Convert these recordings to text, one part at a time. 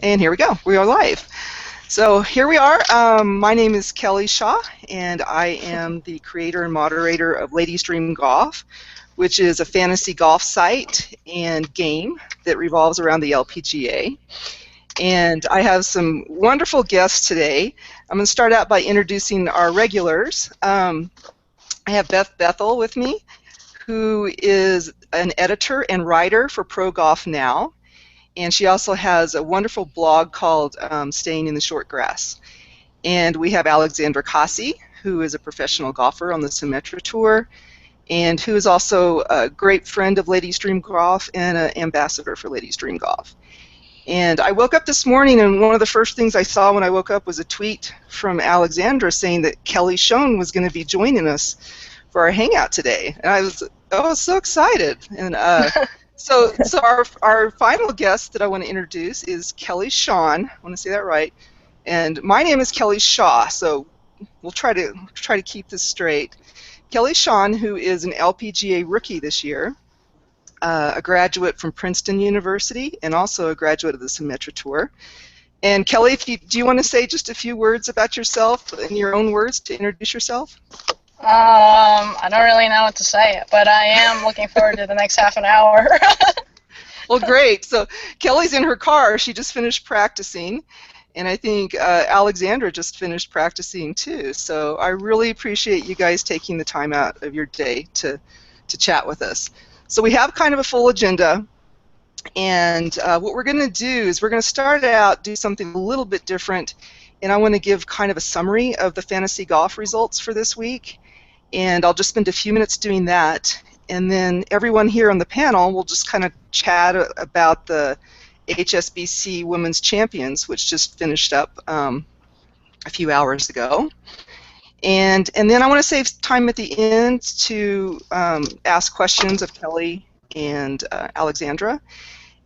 And here we go. We are live. So here we are. My name is Kelly Shon, and I am the creator and moderator of Ladies Dream Golf, which is a fantasy golf site and game that revolves around the LPGA. And I have some wonderful guests today. I'm going to start out by introducing our regulars. I have Beth Bethel with me, who is an editor and writer for Pro Golf Now. And she also has a wonderful blog called Staying in the Short Grass. And we have Alexandra Casi, who is a professional golfer on the Symetra Tour, and who is also a great friend of Ladies Dream Golf and an ambassador for Ladies Dream Golf. And I woke up this morning, and one of the first things I saw when I woke up was a tweet from Alexandra saying that Kelly Shon was going to be joining us for our hangout today. And I was so excited. And So our final guest that I want to introduce is Kelly Shon. I want to say that right. And my name is Kelly Shaw, so we'll try to keep this straight. Kelly Shon, who is an LPGA Rookie this year, a graduate from Princeton University, and also a graduate of the Symetra Tour. And Kelly, do you want to say just a few words about yourself, in your own words, to introduce yourself? I don't really know what to say, but I am looking forward to the next half an hour. Well, great. So Kelly's in her car. She just finished practicing, and I think Alexandra just finished practicing too. So I really appreciate you guys taking the time out of your day to chat with us. So we have kind of a full agenda, and what we're going to do is we're going to start out, do something a little bit different, and I want to give kind of a summary of the fantasy golf results for this week. And I'll just spend a few minutes doing that, and then everyone here on the panel will just kind of chat about the HSBC Women's Champions, which just finished up a few hours ago. And then I want to save time at the end to ask questions of Kelly and Alexandra.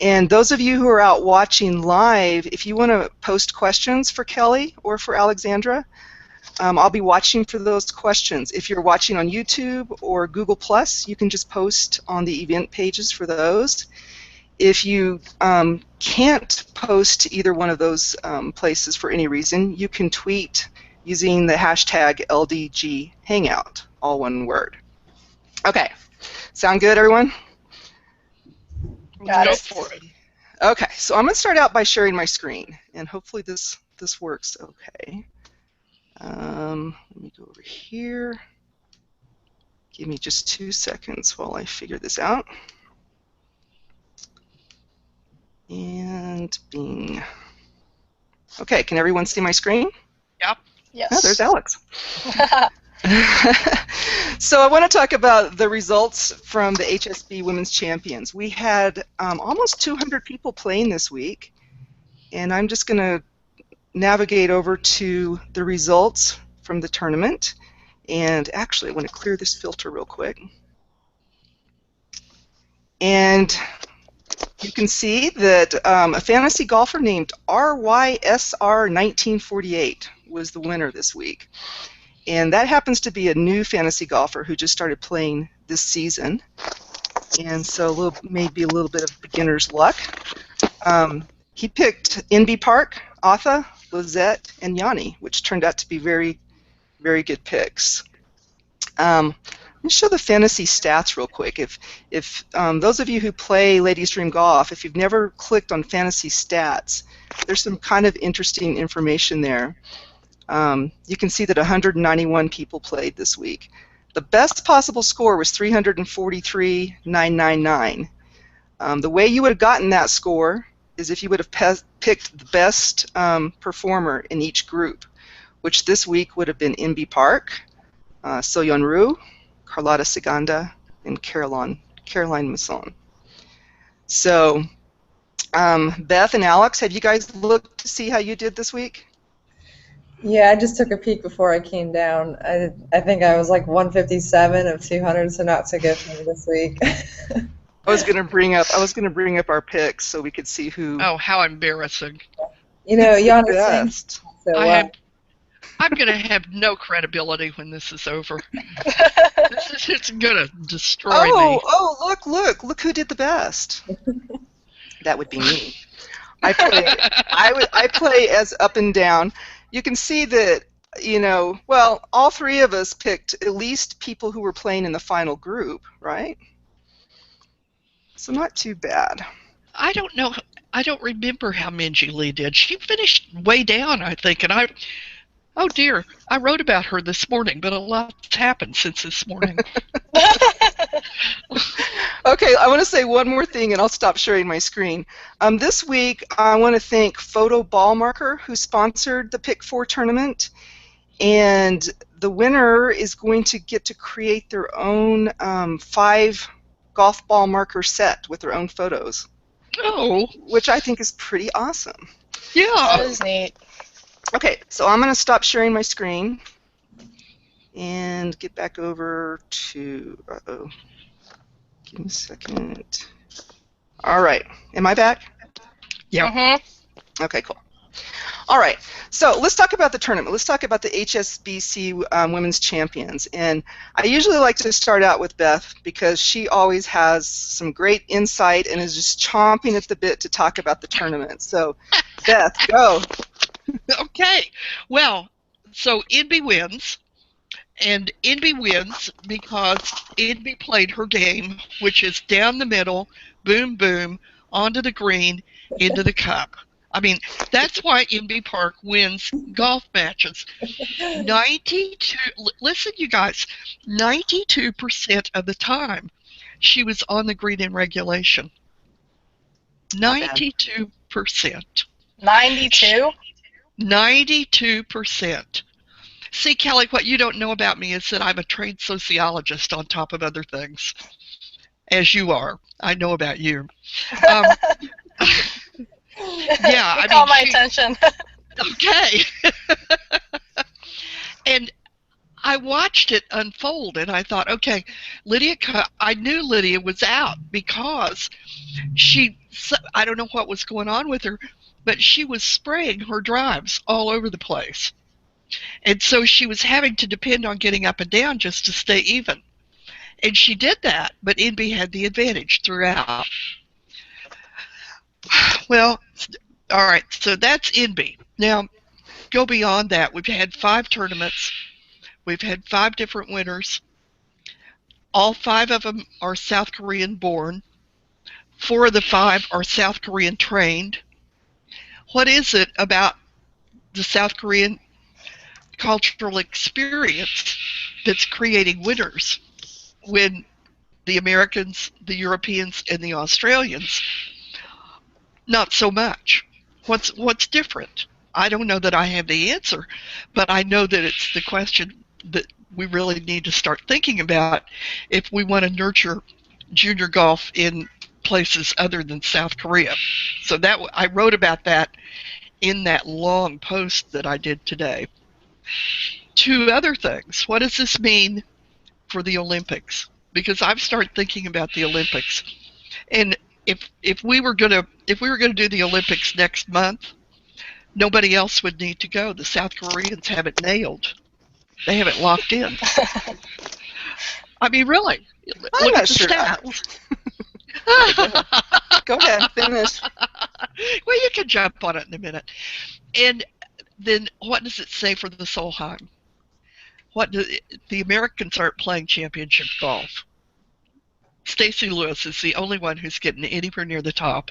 And those of you who are out watching live, if you want to post questions for Kelly or for Alexandra, I'll be watching for those questions. If you're watching on YouTube or Google+, you can just post on the event pages for those. If you can't post to either one of those places for any reason, you can tweet using the hashtag LDG Hangout, all one word. Okay, sound good, everyone? Got Go it. for it. Okay, so I'm going to start out by sharing my screen, and hopefully this works okay. Let me go over here. Give me just 2 seconds while I figure this out. And bing. Okay, can everyone see my screen? Yep. Yes. Oh, there's Alex. So I want to talk about the results from the HSB Women's Champions. We had almost 200 people playing this week, and I'm just going to navigate over to the results from the tournament. And actually, I want to clear this filter real quick. And you can see that a fantasy golfer named RYSR1948 was the winner this week. And that happens to be a new fantasy golfer who just started playing this season. And so maybe a little bit of beginner's luck. He picked Inbee Park, Atha, Lizette, and Yanni, which turned out to be very, very good picks. Let me show the fantasy stats real quick. If those of you who play Ladies Dream Golf, if you've never clicked on fantasy stats, there's some kind of interesting information there. You can see that 191 people played this week. The best possible score was 343,999. The way you would have gotten that score is if you would have picked the best performer in each group, which this week would have been Inbee Park, So-Yeon Ryu, Carlotta Siganda, and Caroline Masson. So, Beth and Alex, have you guys looked to see how you did this week? Yeah, I just took a peek before I came down. I think I was like 157 of 200, so not so good for me this week. I was going to bring up our picks so we could see who. Oh, how embarrassing! You know, Yanni best. So well. I'm going to have no credibility when this is over. It's going to destroy me. Oh, look who did the best. That would be me. I play as up and down. You can see that, well, all three of us picked at least people who were playing in the final group, right? So not too bad. I don't know. I don't remember how Minji Lee did. She finished way down, I think, and oh dear, I wrote about her this morning, but a lot's happened since this morning. Okay, I want to say one more thing, and I'll stop sharing my screen. This week, I want to thank Photo Ball Marker, who sponsored the Pick 4 tournament, and the winner is going to get to create their own 5 golf ball marker set with their own photos. Oh. Which I think is pretty awesome. Yeah. That is neat. Okay, so I'm going to stop sharing my screen and get back over to, give me a second. All right, am I back? Yeah. Mm-hmm. Okay, cool. All right, so let's talk about the tournament. Let's talk about the HSBC Women's Champions. And I usually like to start out with Beth because she always has some great insight and is just chomping at the bit to talk about the tournament. So, Beth, go. Okay. Well, so Inby wins. And Inby wins because Inby played her game, which is down the middle, boom, boom, onto the green, into the cup. I mean, that's why Inby Park wins golf matches. 92, listen, you guys, 92% of the time she was on the green in regulation. 92%. 92? 92%. See, Kelly, what you don't know about me is that I'm a trained sociologist on top of other things, as you are. I know about you. Yeah, you call my attention. Okay. And I watched it unfold, and I thought, okay, I knew Lydia was out because I don't know what was going on with her, but she was spraying her drives all over the place. And so she was having to depend on getting up and down just to stay even. And she did that, but Inby had the advantage throughout. Well, all right, so that's Inby. Now, go beyond that. We've had 5 tournaments. We've had 5 different winners. All 5 of them are South Korean born. 4 of the 5 are South Korean trained. What is it about the South Korean cultural experience that's creating winners when the Americans, the Europeans, and the Australians, not so much? What's different? I don't know that I have the answer, but I know that it's the question that we really need to start thinking about if we want to nurture junior golf in places other than South Korea. So that I wrote about that in that long post that I did today. 2 other things. What does this mean for the Olympics? Because I've started thinking about the Olympics, and if we were gonna do the Olympics next month, nobody else would need to go. The South Koreans have it nailed. They have it locked in. I mean, really. I'm Look not at the sure. stats. Go ahead, finish. Well, you can jump on it in a minute. And then what does it say for the Solheim? The Americans aren't playing championship golf. Stacey Lewis is the only one who's getting anywhere near the top.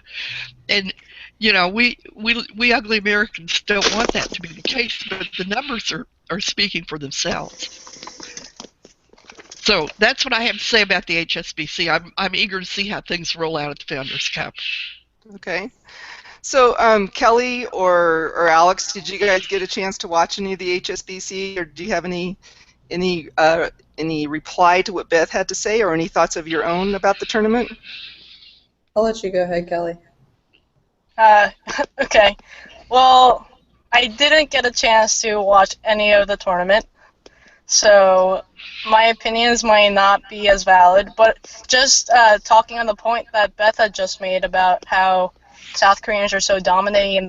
And, you know, we ugly Americans don't want that to be the case, but the numbers are speaking for themselves. So that's what I have to say about the HSBC. I'm eager to see how things roll out at the Founders Cup. Okay. So, Kelly or Alex, did you guys get a chance to watch any of the HSBC, or do you have any reply to what Beth had to say, or any thoughts of your own about the tournament? I'll let you go ahead, Kelly. Okay. Well, I didn't get a chance to watch any of the tournament, so my opinions might not be as valid, but just talking on the point that Beth had just made about how South Koreans are so dominating in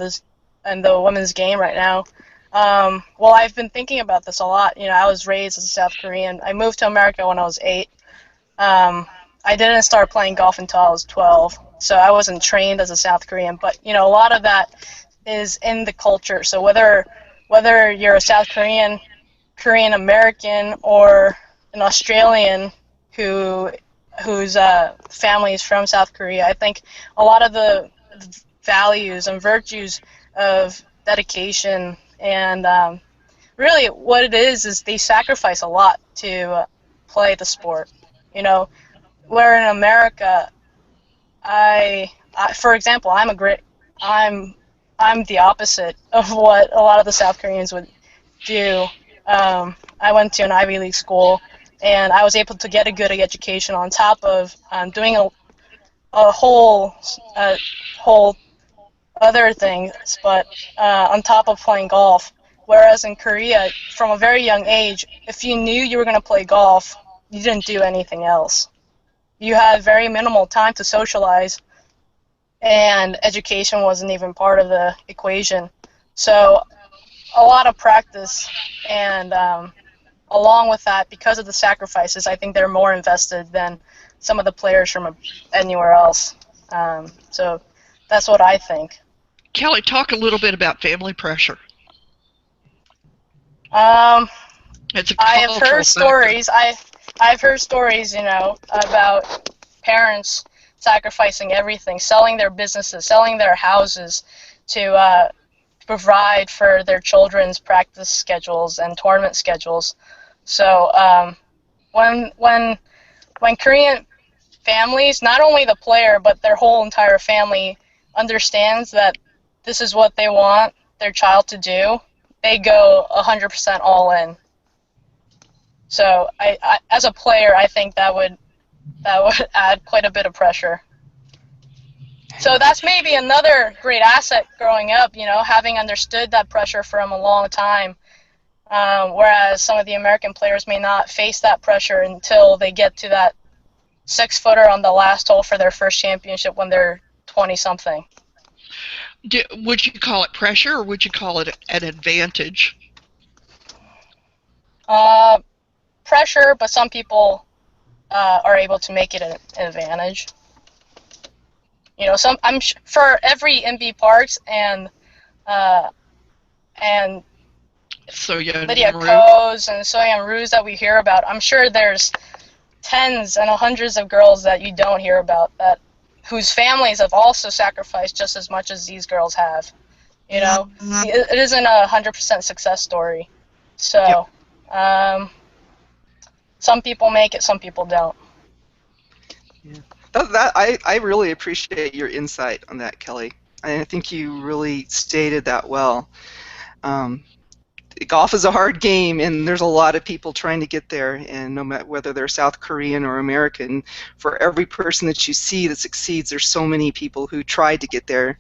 the women's game right now. Well, I've been thinking about this a lot. You know, I was raised as a South Korean. I moved to America when I was 8. I didn't start playing golf until I was 12. so I wasn't trained as a South Korean. But a lot of that is in the culture. So whether you're a South Korean, Korean American, or an Australian whose family is from South Korea, I think a lot of the values and virtues of dedication and really what it is they sacrifice a lot to play the sport. Where in America, I for example, I'm the opposite of what a lot of the South Koreans would do. I went to an Ivy League school, and I was able to get a good education on top of doing a whole other things, but on top of playing golf. Whereas in Korea, from a very young age, if you knew you were going to play golf, you didn't do anything else. You had very minimal time to socialize, and education wasn't even part of the equation. So a lot of practice, and along with that, because of the sacrifices, I think they're more invested than some of the players from anywhere else. So that's what I think. Kelly, talk a little bit about family pressure. It's a I have heard cultural stories. I've heard stories, about parents sacrificing everything, selling their businesses, selling their houses to provide for their children's practice schedules and tournament schedules. So when Korean families, not only the player but their whole entire family, understands that this is what they want their child to do, they go 100% all in. So I as a player, I think that would add quite a bit of pressure. So that's maybe another great asset growing up, having understood that pressure from a long time, whereas some of the American players may not face that pressure until they get to that 6-footer on the last hole for their first championship when they're 20-something. Would you call it pressure, or would you call it an advantage? Pressure, but some people are able to make it an advantage. For every MB Parks and Lydia Ko's and Soyeon Roo's that we hear about, I'm sure there's tens and hundreds of girls that you don't hear about whose families have also sacrificed just as much as these girls have. It isn't a 100% success story. So, some people make it, some people don't. Yeah. I really appreciate your insight on that, Kelly. I think you really stated that well. Golf is a hard game, and there's a lot of people trying to get there, and no matter whether they're South Korean or American, for every person that you see that succeeds, there's so many people who tried to get there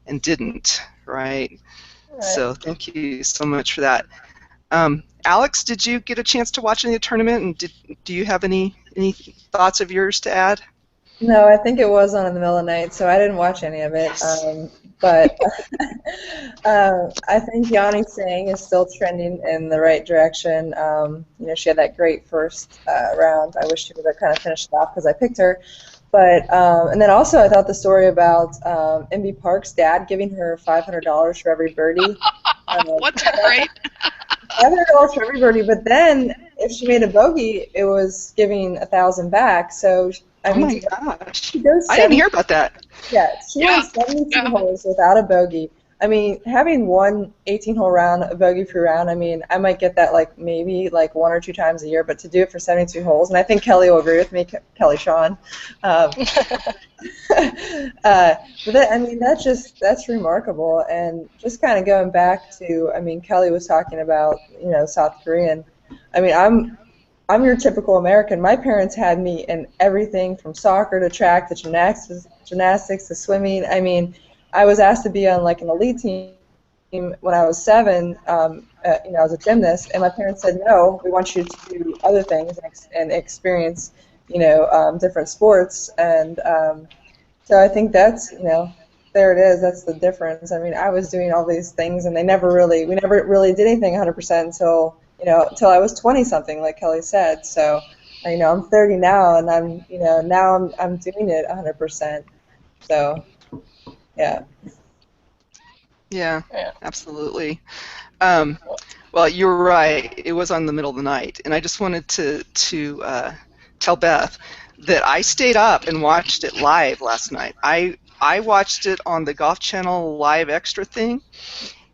and didn't, right? So thank you so much for that. Alex, did you get a chance to watch any of the tournament, and do you have any thoughts of yours to add? No, I think it was on in the middle of the night, so I didn't watch any of it. But I think Yanni Tseng is still trending in the right direction. She had that great first round. I wish she would have kind of finished it off because I picked her. But and then also I thought the story about MB Park's dad giving her $500 for every birdie. What's great? $500 for every birdie, but then if she made a bogey, it was giving $1,000 back. So oh my gosh! I didn't hear about that. Yeah, she won 72 holes without a bogey. I mean, having one 18-hole round, a bogey-free round, I mean, I might get that maybe 1 or 2 times a year, but to do it for 72 holes, and I think Kelly will agree with me, Kelly Shon. But that's remarkable. And just kind of going back to, Kelly was talking about, South Korean. I mean, I'm your typical American. My parents had me in everything from soccer to track to gymnastics to swimming. I mean, I was asked to be on an elite team when I was 7. As a gymnast, and my parents said, no, we want you to do other things and experience, different sports. And so I think that's, there it is. That's the difference. I mean, I was doing all these things, and we never really did anything 100% until I was 20-something, like Kelly said. So, I'm 30 now, and I'm doing it 100%. So, yeah. Yeah, Yeah. absolutely. Um, well, you're right. It was on the middle of the night, and I just wanted to tell Beth that I stayed up and watched it live last night. I watched it on the Golf Channel live extra thing,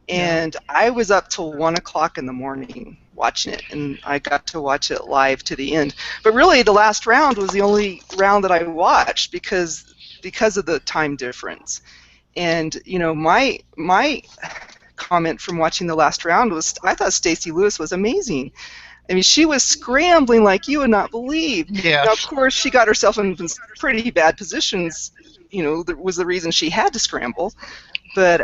and I was up till 1 o'clock in the morning watching it, and I got to watch it live to the end. But really, the last round was the only round that I watched because of the time difference. And my comment from watching the last round was I thought Stacey Lewis was amazing. I mean, she was scrambling like you would not believe. Yes. Now, of course, she got herself in pretty bad positions. That was the reason she had to scramble. But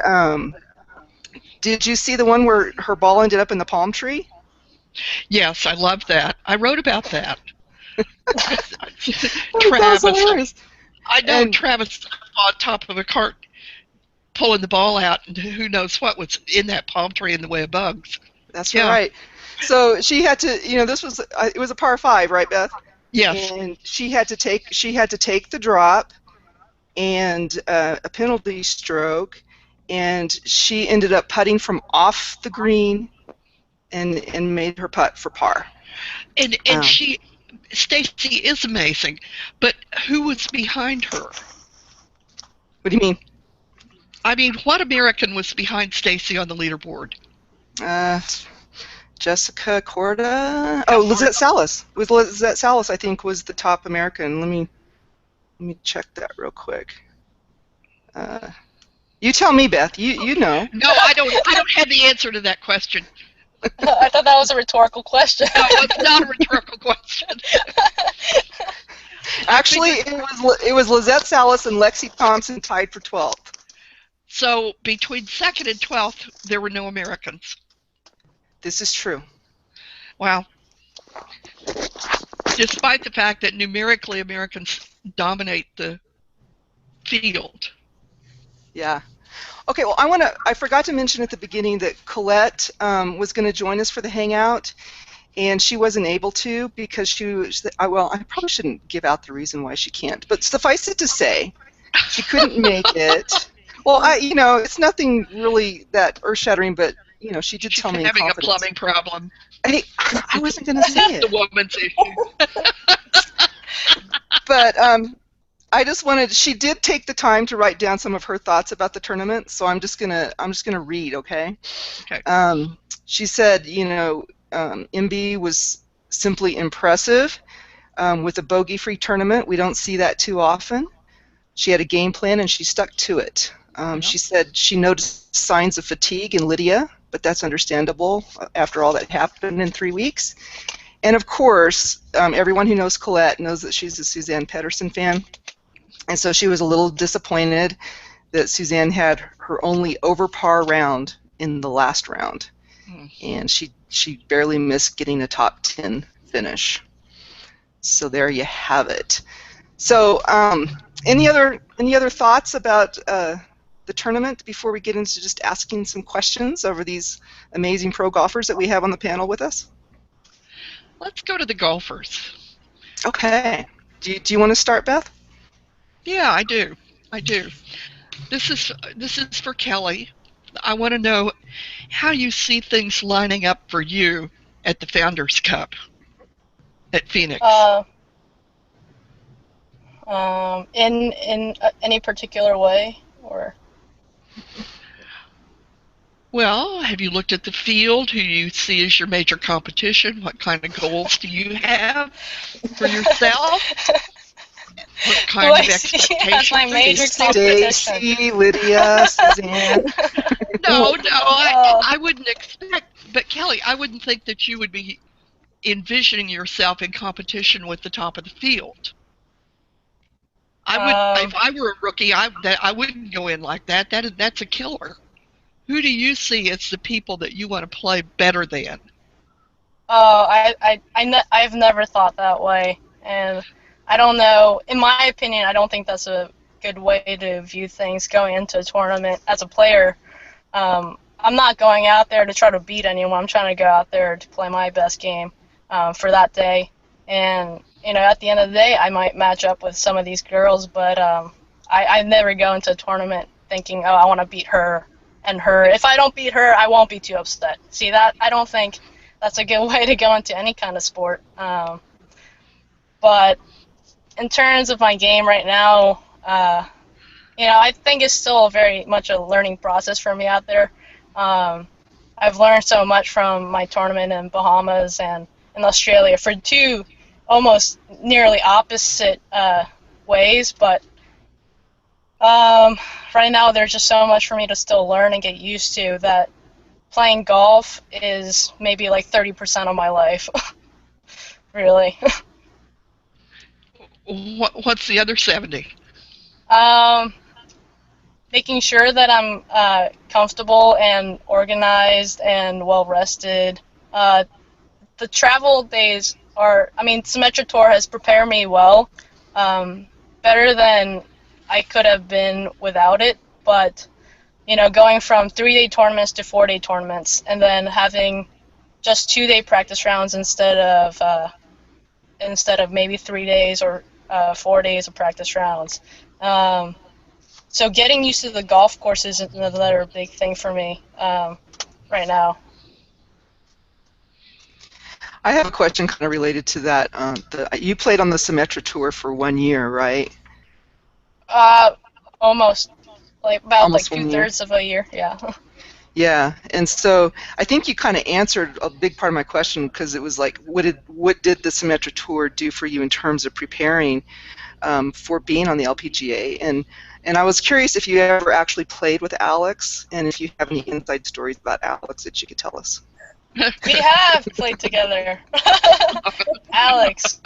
did you see the one where her ball ended up in the palm tree? Yes, I love that. I wrote about that. Travis. I know Travis on top of a cart pulling the ball out, and who knows what was in that palm tree in the way of bugs. That's right. So she had to, this was it was a par 5, right, Beth? Yes. And she had to take the drop and a penalty stroke, and she ended up putting from off the green and made her putt for par. And Stacey is amazing, but who was behind her? What do you mean? I mean, what American was behind Stacey on the leaderboard? Jessica Korda. Oh, Lizette Salas. It was Lizette Salas, I think, was the top American. Let me check that real quick. You tell me, Beth. You know. No, I don't have the answer to that question. I thought that was a rhetorical question. No, it's not a rhetorical question. Actually, it was Lizette Salas and Lexi Thompson tied for 12th. So between 2nd and 12th, there were no Americans. This is true. Wow. Despite the fact that numerically Americans dominate the field. Yeah. Okay, well, I forgot to mention at the beginning that Colette was going to join us for the Hangout, and she wasn't able to because well, I probably shouldn't give out the reason why she can't, but suffice it to say, she couldn't make it. Well, it's nothing really that earth-shattering, but, she did tell me in having confidence. a plumbing problem. I wasn't going to say it. The woman's issue. But I just wanted. She did take the time to write down some of her thoughts about the tournament, so I'm just gonna read. Okay. Okay. She said, MB was simply impressive with a bogey-free tournament. We don't see that too often. She had a game plan and she stuck to it. She said she noticed signs of fatigue in Lydia, but that's understandable after all that happened in 3 weeks. And of course, everyone who knows Colette knows that she's a Suzanne Pedersen fan. And so she was a little disappointed that Suzanne had her only over par round in the last round. And she barely missed getting a top 10 finish. So there you have it. So any other thoughts about the tournament before we get into just asking some questions over these amazing pro golfers that we have on the panel with us? Let's go to the golfers. Okay. Do you want to start, Beth? Yeah, I do. This is for Kelly. I want to know how you see things lining up for you at the Founders Cup at Phoenix. In any particular way, or? Well, have you looked at the field? Who do you see as your major competition? What kind of goals do you have for yourself? What kind of expectations? My major competition. Stacey, Lydia, Suzanne. No, I wouldn't expect. But Kelly, I wouldn't think that you would be envisioning yourself in competition with the top of the field. I would, if I were a rookie, I wouldn't go in like that. That's a killer. Who do you see as the people that you want to play better than? I've never thought that way, and I don't know. In my opinion, I don't think that's a good way to view things going into a tournament as a player. I'm not going out there to try to beat anyone. I'm trying to go out there to play my best game for that day. And at the end of the day, I might match up with some of these girls, but I never go into a tournament thinking, oh, I want to beat her and her. If I don't beat her, I won't be too upset. See, that I don't think that's a good way to go into any kind of sport. But in terms of my game right now, I think it's still very much a learning process for me out there. I've learned so much from my tournament in Bahamas and in Australia for two almost nearly opposite ways, but right now there's just so much for me to still learn and get used to that playing golf is maybe like 30% of my life, really. What's the other 70? Making sure that I'm comfortable and organized and well-rested. The travel days Symetra Tour has prepared me well, better than I could have been without it, but, going from 3-day tournaments to 4-day tournaments, and then having just 2-day practice rounds instead of maybe 3 days or 4 days of practice rounds. So getting used to the golf course is another big thing for me right now. I have a question kind of related to that. You played on the Symetra Tour for 1 year, right? Almost. Almost 2/3 of a year, yeah. Yeah, and so I think you kind of answered a big part of my question, because it was like, what did the Symetra Tour do for you in terms of preparing for being on the LPGA? And I was curious if you ever actually played with Alex, and if you have any inside stories about Alex that you could tell us. We have played together. Alex.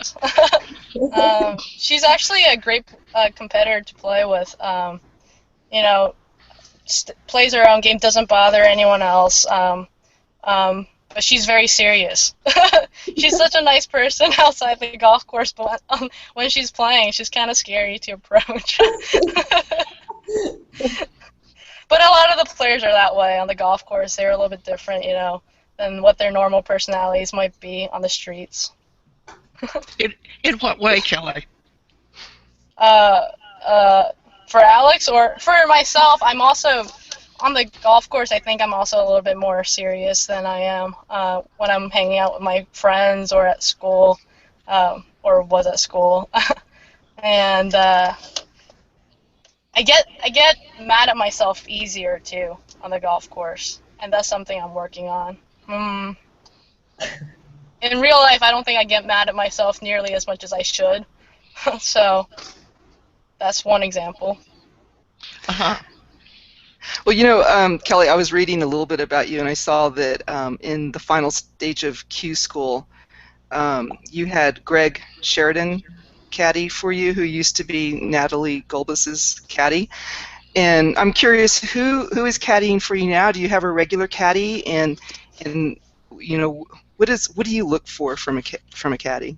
She's actually a great competitor to play with. Plays her own game, doesn't bother anyone else. But she's very serious. She's such a nice person outside the golf course, but when she's playing, she's kind of scary to approach. But a lot of the players are that way on the golf course. They're a little bit different, than what their normal personalities might be on the streets. In what way, Kelly? For Alex or for myself, I'm also on the golf course. I think I'm also a little bit more serious than I am when I'm hanging out with my friends or at school, or was at school. And I get mad at myself easier too on the golf course, and that's something I'm working on. In real life, I don't think I get mad at myself nearly as much as I should. So that's one example. Uh-huh. Well, Kelly, I was reading a little bit about you, and I saw that in the final stage of Q School, you had Greg Sheridan caddy for you, who used to be Natalie Gulbis's caddy. And I'm curious, who is caddying for you now? Do you have a regular caddy? And what do you look for from a caddy?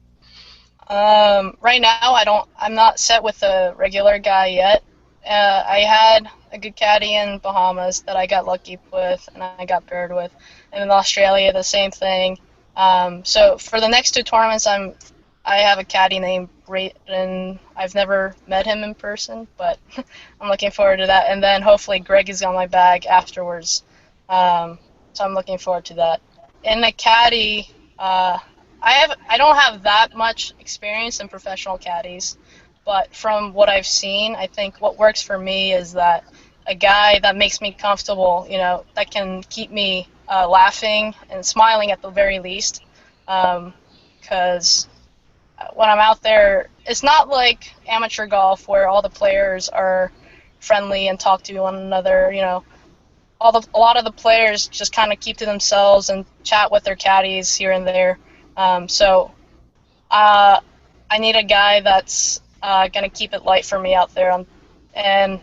Right now, I'm not set with a regular guy yet. I had a good caddy in Bahamas that I got lucky with and I got paired with, and in Australia the same thing. So for the next 2 tournaments, I have a caddy named Brayton. I've never met him in person, but I'm looking forward to that. And then hopefully Greg is on my bag afterwards. So I'm looking forward to that. In the caddy, I don't have that much experience in professional caddies, but from what I've seen, I think what works for me is that a guy that makes me comfortable, that can keep me laughing and smiling at the very least, because when I'm out there, it's not like amateur golf where all the players are friendly and talk to one another. A lot of the players just kind of keep to themselves and chat with their caddies here and there. So I need a guy that's going to keep it light for me out there. And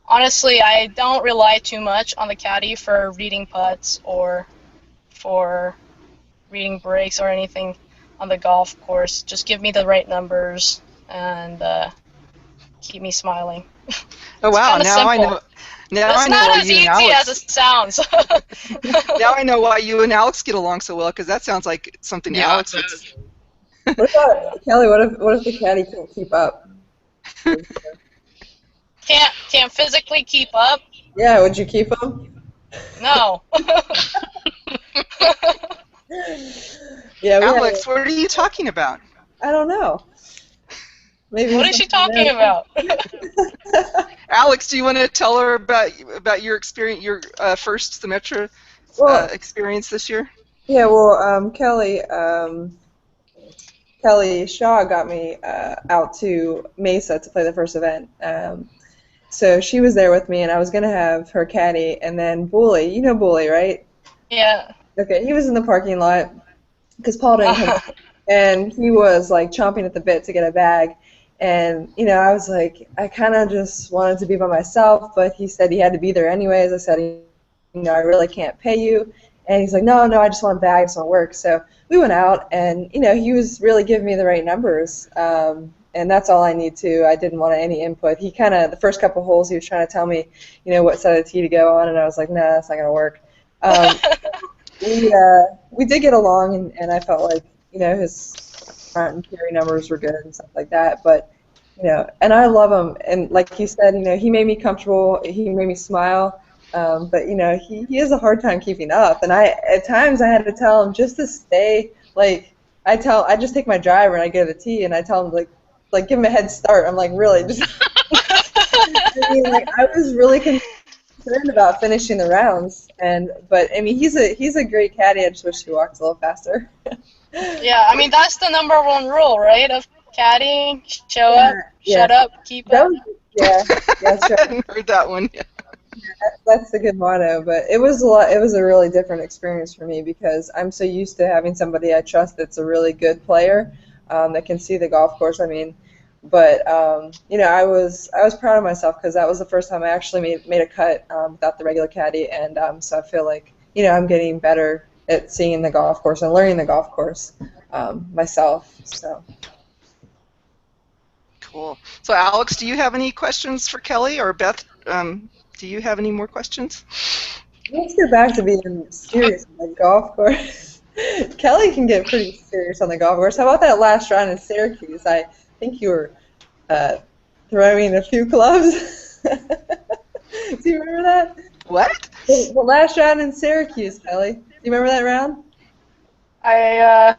honestly, I don't rely too much on the caddy for reading putts or for reading breaks or anything on the golf course. Just give me the right numbers and keep me smiling. Oh wow! Now simple. I know. Now it's I know not why as you and easy Alex. as it sounds. Now I know why you and Alex get along so well, because that sounds like something Yeah, Alex it would. does. What about Kelly? What if the caddy can't keep up? can't physically keep up. Yeah, would you keep them? No. Yeah, Alex, what are you talking about? I don't know. Maybe What is she talking about? Alex, do you want to tell her about your experience, your first Symetra Well, experience this year? yeah, well, Kelly Shaw got me out to Mesa to play the first event. So she was there with me, and I was going to have her caddy, and then Bully, you know Bully, right? Yeah. Okay, he was in the parking lot because Paul didn't come, and he was like chomping at the bit to get a bag. And, you know, I was like, I kind of just wanted to be by myself, but he said he had to be there anyways. I said, you know, I really can't pay you. And he's like, no, I just want a bag, I just want to work. So we went out, and, you know, he was really giving me the right numbers. And that's all I need to. I didn't want any input. He kind of, the first couple holes, he was trying to tell me, you know, what side of the tee to go on, and I was like, nah, that's not going to work. We did get along, and I felt like, you know, his front and carry numbers were good and stuff like that. But, you know, and I love him. And like you said, you know, he made me comfortable. He made me smile. But, you know, he has a hard time keeping up. And at times I had to tell him just to stay. Like, I just take my driver and I go to the tee and I tell him, like give him a head start. I'm like, really? Just I mean, like, I was really concerned about finishing the rounds. But I mean, he's a great caddy. I just wish he walked a little faster. Yeah, I mean, that's the #1 rule, right, of caddying? Show up, shut up, keep up. Yeah, that's right. I hadn't heard that one yet. That's a good motto, but it was a really different experience for me because I'm so used to having somebody I trust that's a really good player that can see the golf course. I mean, but you know, I was proud of myself because that was the first time I actually made a cut without the regular caddy, and so I feel like, you know, I'm getting better at seeing the golf course and learning the golf course myself. So. Cool. So, Alex, do you have any questions for Kelly, or Beth? Do you have any more questions? Let's get back to being serious on the golf course. Kelly can get pretty serious on the golf course. How about that last round in Syracuse? I think you were throwing a few clubs. Do you remember that? What? The last round in Syracuse, Kelly. Do you remember that round? I'm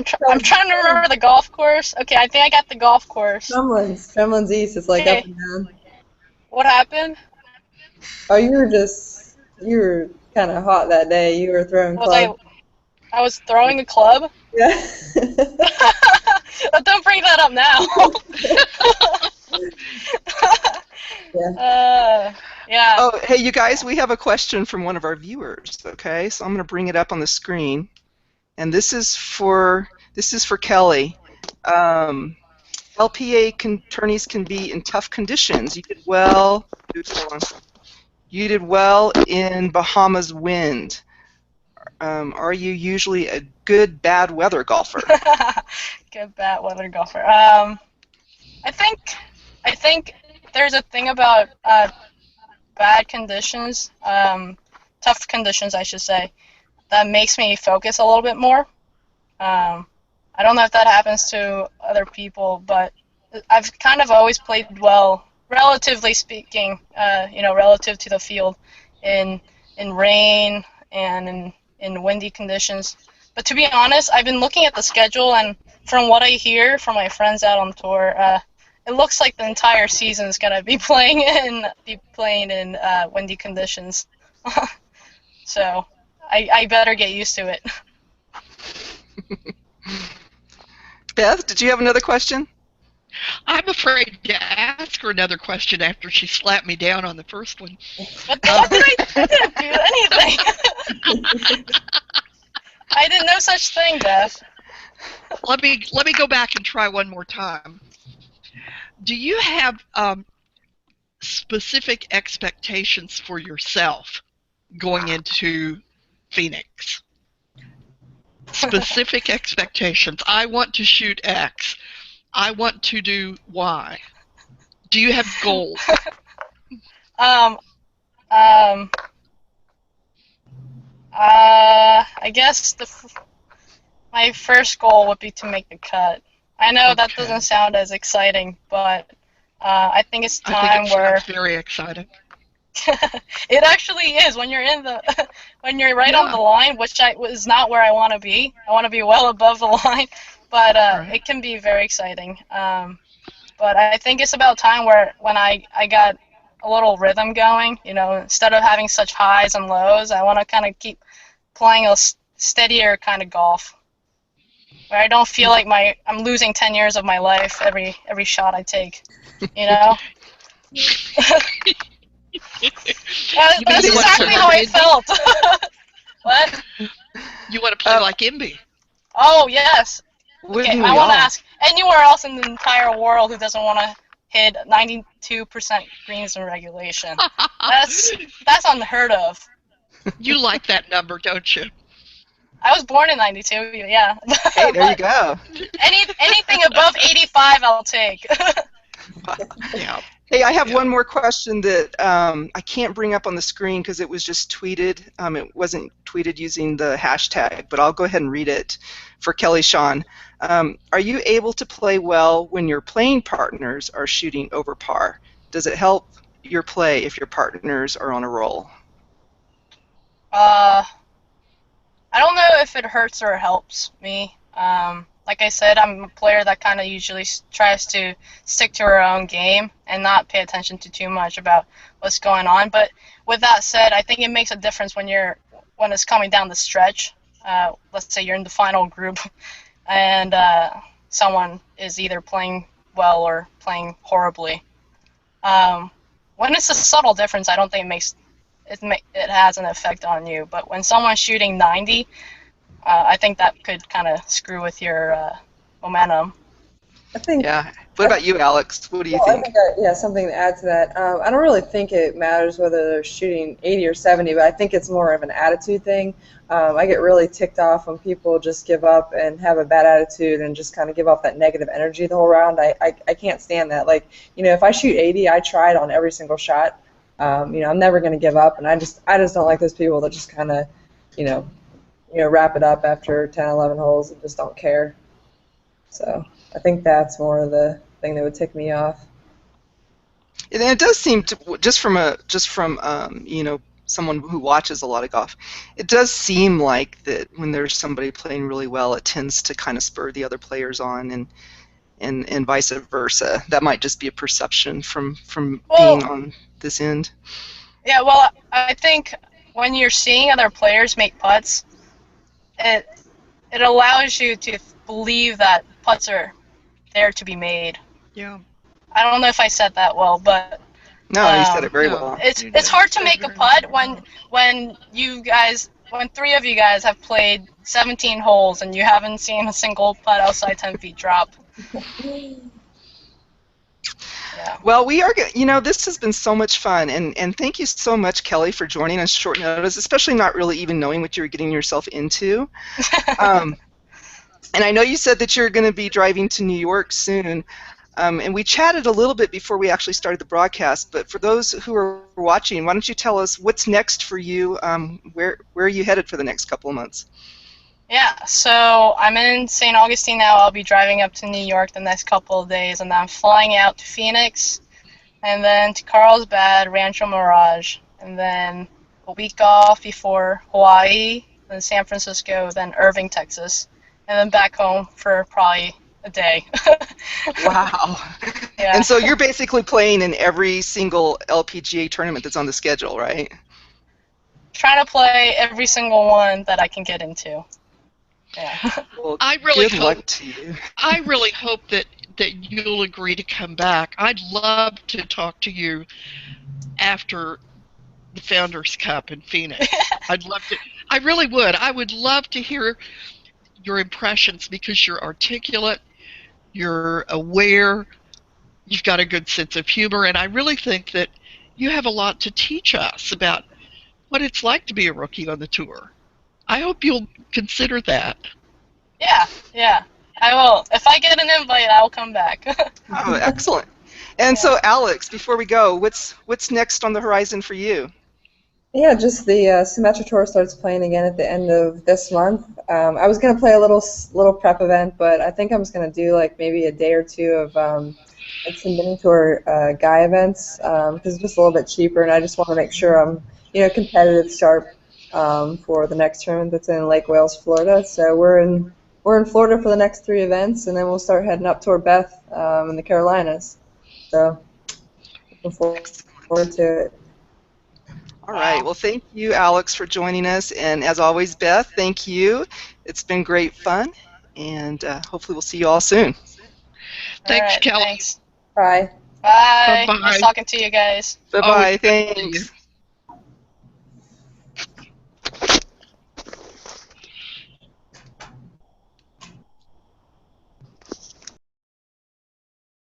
trying to remember the golf course. Okay, I think I got the golf course. Trumlin's East. It's like up and down. What happened? Oh, you were kind of hot that day. You were throwing clubs. I was throwing a club? Yeah. Don't bring that up now. Yeah. Oh, hey, you guys, we have a question from one of our viewers. Okay, so I'm going to bring it up on the screen, and this is for Kelly. LPA tourneys can be in tough conditions. You did well. You did well in Bahamas wind. Are you usually a good bad weather golfer? Good bad weather golfer. I think there's a thing about bad conditions, tough conditions, I should say, that makes me focus a little bit more. I don't know if that happens to other people, but I've kind of always played well, relatively speaking, you know, relative to the field, in rain and in windy conditions. But to be honest, I've been looking at the schedule, and from what I hear from my friends out on tour, it looks like the entire season is gonna be playing in windy conditions. So I better get used to it. Beth, did you have another question? I'm afraid to ask her another question after she slapped me down on the first one. What I didn't do anything. I did no such thing, Beth. Let me go back and try one more time. Do you have specific expectations for yourself going into Phoenix? Specific expectations. I want to shoot X. I want to do Y. Do you have goals? I guess my first goal would be to make the cut. I know that doesn't sound as exciting, but I think it's I time think it where sounds very exciting. it actually is when you're in the when you're right on Yeah. the line, which is not where I want to be. I want to be well above the line, but Right. it can be very exciting. But I think it's about time where when I got a little rhythm going, you know, instead of having such highs and lows, I want to kind of keep playing a steadier kind of golf, where I don't feel like I'm losing 10 years of my life every shot I take, you know. You mean That's you want to exactly play how like I Indy? felt. What? You want to play like Indy? Oh, yes. Okay, Wouldn't I we want to all? ask anywhere else in the entire world who doesn't want to hit 92% greens in regulation. That's unheard of. You like that number, don't you? I was born in 92, yeah. Hey, there you But go. anything above 85, I'll take. Yeah. Hey, I have Yeah. one more question that I can't bring up on the screen because it was just tweeted. It wasn't tweeted using the hashtag, but I'll go ahead and read it for Kelly Shon. Are you able to play well when your playing partners are shooting over par? Does it help your play if your partners are on a roll? I don't know if it hurts or helps me. Like I said, I'm a player that kind of usually tries to stick to her own game and not pay attention to too much about what's going on. But with that said, I think it makes a difference when it's coming down the stretch. Let's say you're in the final group and someone is either playing well or playing horribly. When it's a subtle difference, I don't think it has an effect on you. But when someone's shooting 90, I think that could kind of screw with your momentum. I think. Yeah. What about you, Alex? What do you Well, I think? think something to add to that. I don't really think it matters whether they're shooting 80 or 70, but I think it's more of an attitude thing. I get really ticked off when people just give up and have a bad attitude and just kind of give off that negative energy the whole round. I can't stand that. Like, you know, if I shoot 80, I try it on every single shot. You know, I'm never going to give up, and I just don't like those people that just kind of, you know, wrap it up after 10, 11 holes and just don't care. So I think that's more of the thing that would tick me off. And it does seem to, just from you know, someone who watches a lot of golf, it does seem like that when there's somebody playing really well, it tends to kind of spur the other players on, and vice versa. That might just be a perception from Well, being on this end. yeah, well, I think when you're seeing other players make putts, it allows you to believe that putts are there to be made. Yeah. I don't know if I said that well, but No, you said it very No. well. it's hard to make a putt when three of you guys have played 17 holes and you haven't seen a single putt outside 10 feet drop. Yeah. Well, you know, this has been so much fun, and thank you so much, Kelly, for joining us short notice, especially not really even knowing what you were getting yourself into. And I know you said that you're going to be driving to New York soon, and we chatted a little bit before we actually started the broadcast, but for those who are watching, why don't you tell us what's next for you? Where are you headed for the next couple of months? Yeah, so I'm in St. Augustine now. I'll be driving up to New York the next couple of days, and then I'm flying out to Phoenix, and then to Carlsbad, Rancho Mirage, and then a week off before Hawaii, then San Francisco, then Irving, Texas, and then back home for probably a day. Wow. Yeah. And so you're basically playing in every single LPGA tournament that's on the schedule, right? Trying to play every single one that I can get into. Yeah. Well, I really good hope luck to you. I really hope that you'll agree to come back. I'd love to talk to you after the Founders Cup in Phoenix. I'd love to. I really would. I would love to hear your impressions because you're articulate, you're aware, you've got a good sense of humor, and I really think that you have a lot to teach us about what it's like to be a rookie on the tour. I hope you'll consider that. Yeah. I will. If I get an invite, I'll come back. Oh, excellent. And so, Alex, before we go, what's next on the horizon for you? Yeah, just the Symetra Tour starts playing again at the end of this month. I was going to play a little prep event, but I think I'm just going to do like maybe a day or two of at some mini tour guy events because it's just a little bit cheaper, and I just want to make sure I'm, competitive, sharp for the next tournament that's in Lake Wales, Florida. So we're in Florida for the next 3 events, and then we'll start heading up toward Beth in the Carolinas. So looking forward to it. All right. Well, thank you, Alex, for joining us. And as always, Beth, thank you. It's been great fun. And hopefully we'll see you all soon. Thanks, right, Kelly. thanks. Bye. Bye. Bye-bye. Nice talking to you guys. Bye-bye. Always good to see you. Thanks.